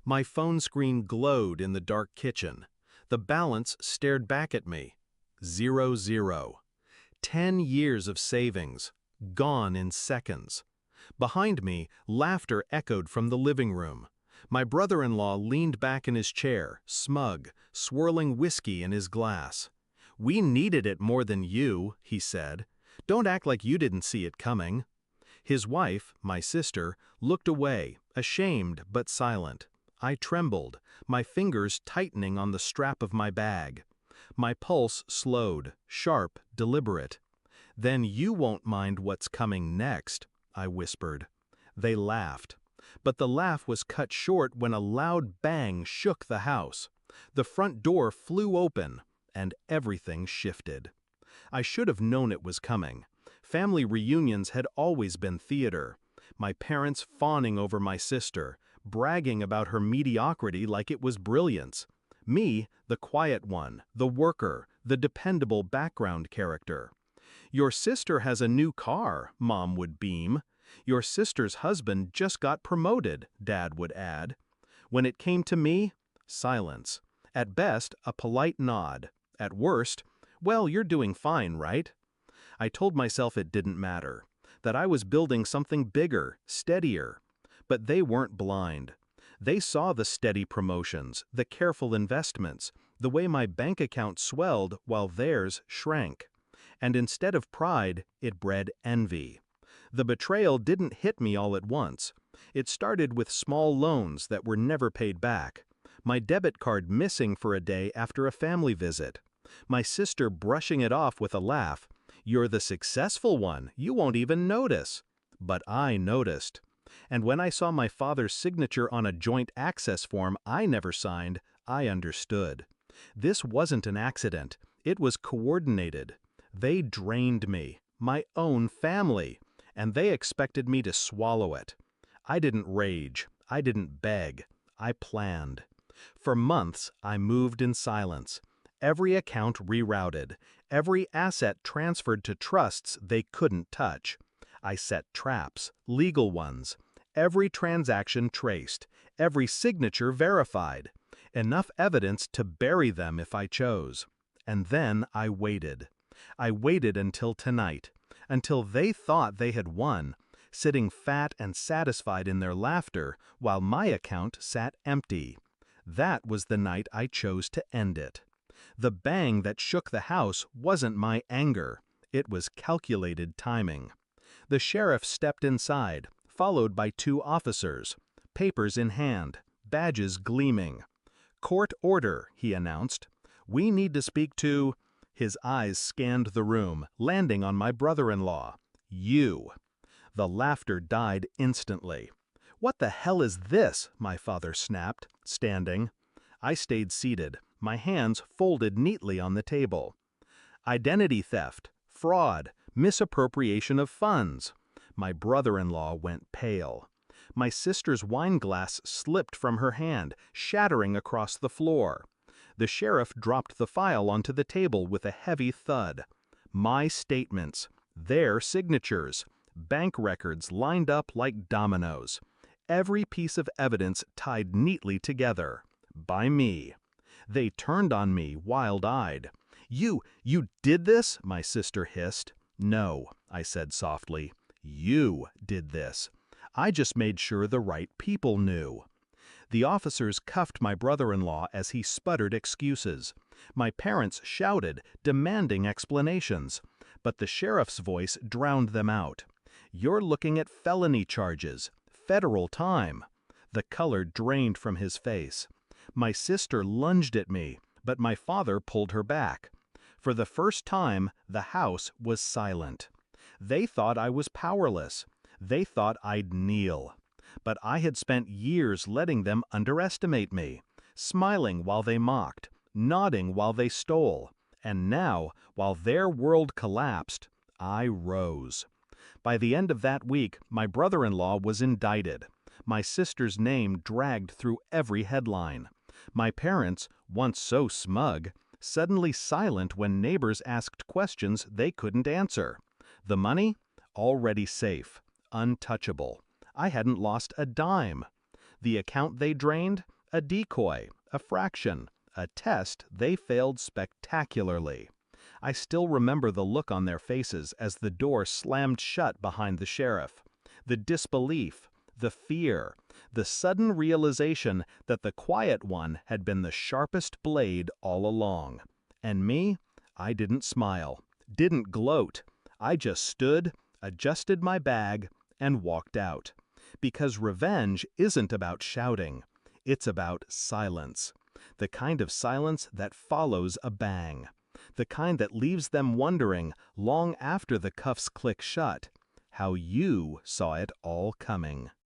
My phone screen glowed in the dark kitchen. The balance stared back at me. 0, 0. 10 years of savings, gone in seconds. Behind me, laughter echoed from the living room. My brother-in-law leaned back in his chair, smug, swirling whiskey in his glass. "We needed it more than you," he said. "Don't act like you didn't see it coming." His wife, my sister, looked away, ashamed but silent. I trembled, my fingers tightening on the strap of my bag. My pulse slowed, sharp, deliberate. "Then you won't mind what's coming next," I whispered. They laughed. But the laugh was cut short when a loud bang shook the house. The front door flew open, and everything shifted. I should have known it was coming. Family reunions had always been theater. My parents fawning over my sister, bragging about her mediocrity like it was brilliance. Me, the quiet one, the worker, the dependable background character. "Your sister has a new car," Mom would beam. "Your sister's husband just got promoted," Dad would add. When it came to me, silence. At best, a polite nod. At worst, "Well, you're doing fine, right?" I told myself it didn't matter, that I was building something bigger, steadier. But they weren't blind. They saw the steady promotions, the careful investments, the way my bank account swelled while theirs shrank. And instead of pride, it bred envy. The betrayal didn't hit me all at once. It started with small loans that were never paid back. My debit card missing for a day after a family visit. My sister brushing it off with a laugh. "You're the successful one, you won't even notice." But I noticed. And when I saw my father's signature on a joint access form I never signed, I understood. This wasn't an accident. It was coordinated. They drained me, my own family, and they expected me to swallow it. I didn't rage. I didn't beg. I planned. For months, I moved in silence. Every account rerouted, every asset transferred to trusts they couldn't touch. I set traps, legal ones, every transaction traced, every signature verified, enough evidence to bury them if I chose. And then I waited. I waited until tonight, until they thought they had won, sitting fat and satisfied in their laughter while my account sat empty. That was the night I chose to end it. The bang that shook the house wasn't my anger. It was calculated timing. The sheriff stepped inside, followed by 2 officers, papers in hand, badges gleaming. "Court order," he announced. "We need to speak to—" His eyes scanned the room, landing on my brother-in-law. "You." The laughter died instantly. "What the hell is this?" my father snapped, standing. I stayed seated, my hands folded neatly on the table. "Identity theft, fraud, misappropriation of funds." My brother-in-law went pale. My sister's wineglass slipped from her hand, shattering across the floor. The sheriff dropped the file onto the table with a heavy thud. My statements, their signatures, bank records lined up like dominoes. Every piece of evidence tied neatly together. By me. They turned on me, wild-eyed. You did this?" my sister hissed. "No," I said softly. "You did this. I just made sure the right people knew." The officers cuffed my brother-in-law as he sputtered excuses. My parents shouted, demanding explanations. But the sheriff's voice drowned them out. "You're looking at felony charges. Federal time." The color drained from his face. My sister lunged at me, but my father pulled her back. For the first time, the house was silent. They thought I was powerless. They thought I'd kneel. But I had spent years letting them underestimate me, smiling while they mocked, nodding while they stole. And now, while their world collapsed, I rose. By the end of that week, my brother-in-law was indicted. My sister's name dragged through every headline. My parents, once so smug, suddenly silent when neighbors asked questions they couldn't answer. The money? Already safe, untouchable. I hadn't lost a dime. The account they drained? A decoy, a fraction, a test they failed spectacularly. I still remember the look on their faces as the door slammed shut behind the sheriff. The disbelief, the fear, the sudden realization that the quiet one had been the sharpest blade all along. And me? I didn't smile, didn't gloat. I just stood, adjusted my bag, and walked out. Because revenge isn't about shouting. It's about silence. The kind of silence that follows a bang. The kind that leaves them wondering, long after the cuffs click shut, how you saw it all coming.